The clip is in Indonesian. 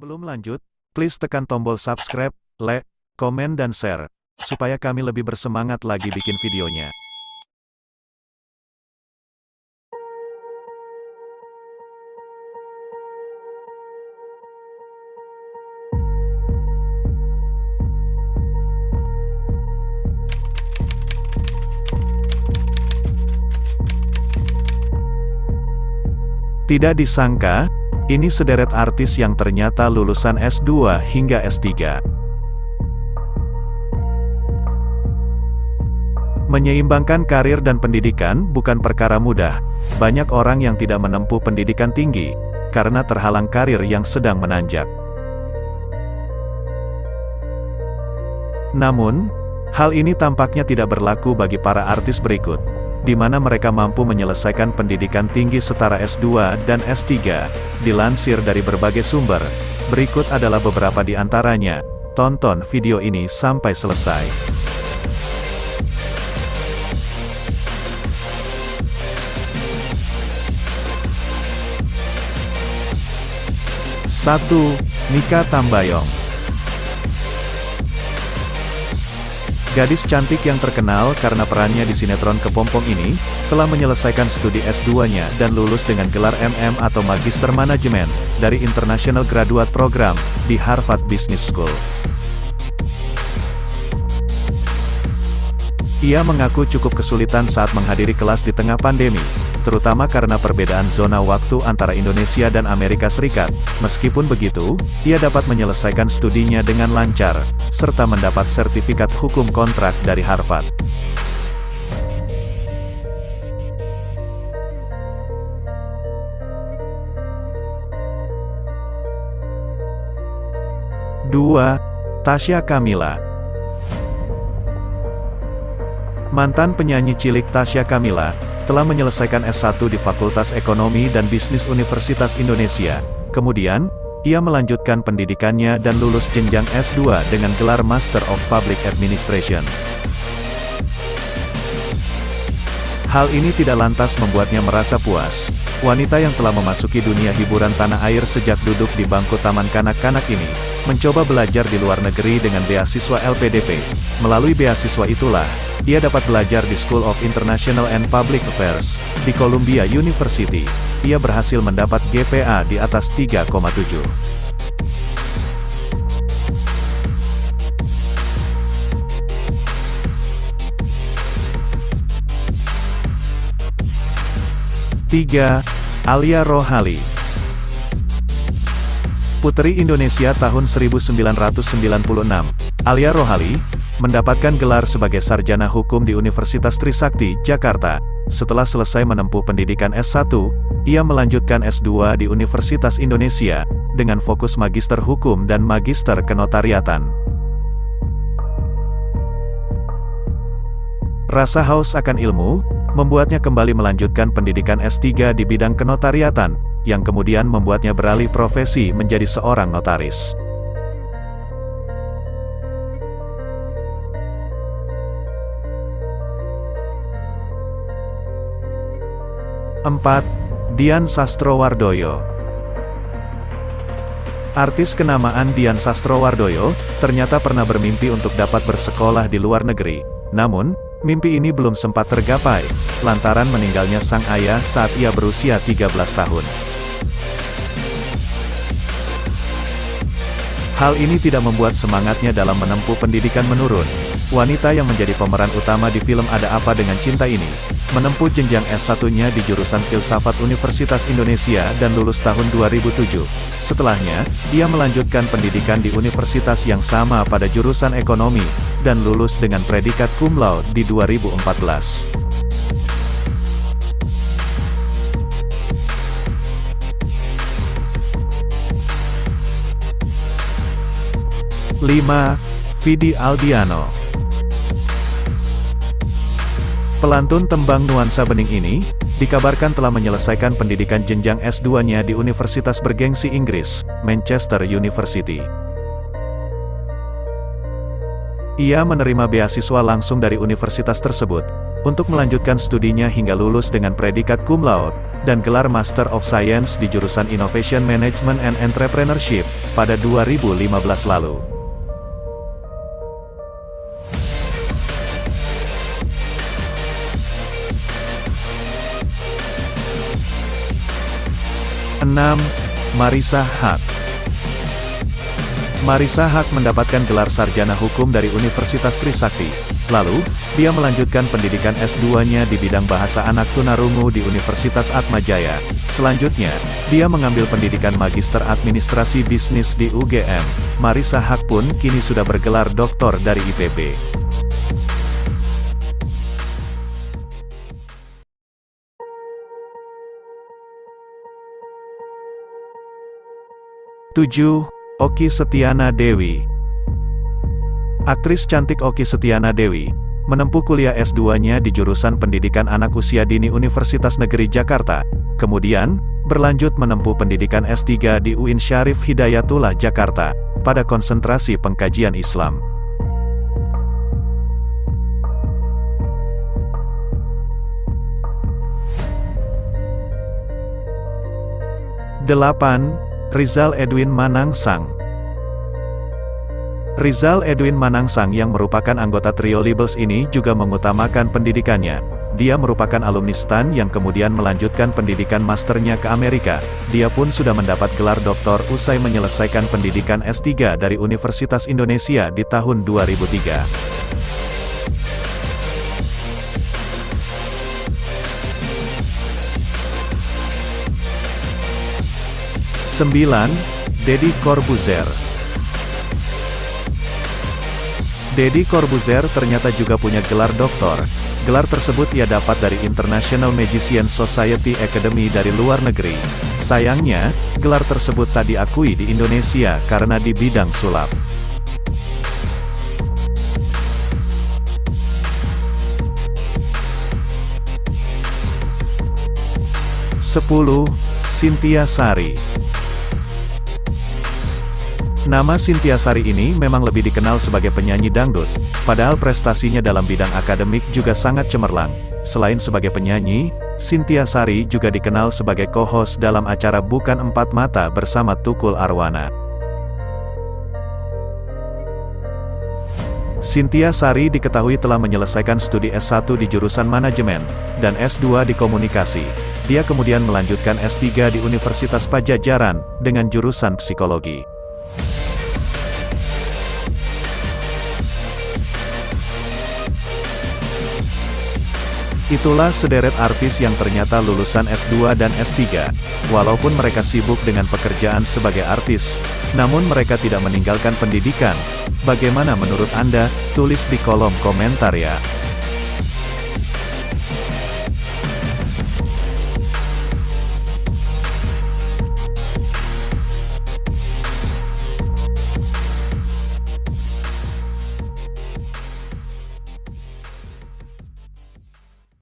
Sebelum lanjut, please tekan tombol subscribe, like, komen dan share, supaya kami lebih bersemangat lagi bikin videonya. Tidak disangka, ini sederet artis yang ternyata lulusan S2 hingga S3. Menyeimbangkan karir dan pendidikan bukan perkara mudah. Banyak orang yang tidak menempuh pendidikan tinggi, karena terhalang karir yang sedang menanjak. Namun, hal ini tampaknya tidak berlaku bagi para artis berikut, di mana mereka mampu menyelesaikan pendidikan tinggi setara S2 dan S3, dilansir dari berbagai sumber. Berikut adalah beberapa di antaranya. Tonton video ini sampai selesai. 1. Mikha Tambayong. Gadis cantik yang terkenal karena perannya di sinetron Kepompong ini, telah menyelesaikan studi S2-nya dan lulus dengan gelar MM atau Magister Manajemen, dari International Graduate Program, di Harvard Business School. Ia mengaku cukup kesulitan saat menghadiri kelas di tengah pandemi, terutama karena perbedaan zona waktu antara Indonesia dan Amerika Serikat. Meskipun begitu, ia dapat menyelesaikan studinya dengan lancar, serta mendapat sertifikat hukum kontrak dari Harvard. Dua. Tasya Kamila. Mantan penyanyi cilik Tasya Kamila, telah menyelesaikan S1 di Fakultas Ekonomi dan Bisnis Universitas Indonesia. Kemudian, ia melanjutkan pendidikannya dan lulus jenjang S2 dengan gelar Master of Public Administration. Hal ini tidak lantas membuatnya merasa puas. Wanita yang telah memasuki dunia hiburan tanah air sejak duduk di bangku taman kanak-kanak ini, mencoba belajar di luar negeri dengan beasiswa LPDP. Melalui beasiswa itulah, ia dapat belajar di School of International and Public Affairs, di Columbia University. Ia berhasil mendapat GPA di atas 3,7. 3. Alia Rohali. Puteri Indonesia tahun 1996, Alia Rohali, mendapatkan gelar sebagai sarjana hukum di Universitas Trisakti, Jakarta. Setelah selesai menempuh pendidikan S1, ia melanjutkan S2 di Universitas Indonesia, dengan fokus Magister Hukum dan Magister Kenotariatan. Rasa haus akan ilmu, membuatnya kembali melanjutkan pendidikan S3 di bidang kenotariatan, yang kemudian membuatnya beralih profesi menjadi seorang notaris. 4. Dian Sastrowardoyo. Artis kenamaan Dian Sastrowardoyo, ternyata pernah bermimpi untuk dapat bersekolah di luar negeri. Namun, mimpi ini belum sempat tergapai, lantaran meninggalnya sang ayah saat ia berusia 13 tahun. Hal ini tidak membuat semangatnya dalam menempuh pendidikan menurun. Wanita yang menjadi pemeran utama di film Ada Apa Dengan Cinta ini, menempuh jenjang S1-nya di jurusan Filsafat Universitas Indonesia dan lulus tahun 2007. Setelahnya, ia melanjutkan pendidikan di universitas yang sama pada jurusan ekonomi, dan lulus dengan predikat cum laude di 2014. Lima. Vidi Aldiano. Pelantun tembang Nuansa Bening ini, dikabarkan telah menyelesaikan pendidikan jenjang S2-nya di Universitas bergengsi Inggris, Manchester University. Ia menerima beasiswa langsung dari universitas tersebut, untuk melanjutkan studinya hingga lulus dengan predikat cum laude, dan gelar Master of Science di jurusan Innovation Management and Entrepreneurship, pada 2015 lalu. Marissa Haque. Marissa Haque mendapatkan gelar sarjana hukum dari Universitas Trisakti. Lalu, dia melanjutkan pendidikan S2-nya di bidang bahasa anak tunarungu di Universitas Atmajaya. Selanjutnya, dia mengambil pendidikan Magister Administrasi Bisnis di UGM. Marissa Haque pun kini sudah bergelar doktor dari IPB. 7. Okky Setiana Dewi. Aktris cantik Okky Setiana Dewi menempuh kuliah S2-nya di jurusan Pendidikan Anak Usia Dini Universitas Negeri Jakarta, kemudian berlanjut menempuh pendidikan S3 di UIN Syarif Hidayatullah Jakarta, pada konsentrasi pengkajian Islam. Rizal Edwin Manangsang. Rizal Edwin Manangsang yang merupakan anggota trio Libels ini juga mengutamakan pendidikannya. Dia merupakan alumni STAN yang kemudian melanjutkan pendidikan masternya ke Amerika. Dia pun sudah mendapat gelar doktor usai menyelesaikan pendidikan S3 dari Universitas Indonesia di tahun 2003. 9. Deddy Corbuzier. Deddy Corbuzier ternyata juga punya gelar doktor. Gelar tersebut ia dapat dari International Magician Society Academy dari luar negeri. Sayangnya, gelar tersebut tak diakui di Indonesia karena di bidang sulap. 10. Cynthia Sari. Nama Cynthia Sari ini memang lebih dikenal sebagai penyanyi dangdut, padahal prestasinya dalam bidang akademik juga sangat cemerlang. Selain sebagai penyanyi, Cynthia Sari juga dikenal sebagai co-host dalam acara Bukan Empat Mata bersama Tukul Arwana. Cynthia Sari diketahui telah menyelesaikan studi S1 di jurusan manajemen, dan S2 di komunikasi. Dia kemudian melanjutkan S3 di Universitas Padjadjaran, dengan jurusan psikologi. Itulah sederet artis yang ternyata lulusan S2 dan S3. Walaupun mereka sibuk dengan pekerjaan sebagai artis, namun mereka tidak meninggalkan pendidikan. Bagaimana menurut Anda? Tulis di kolom komentar ya.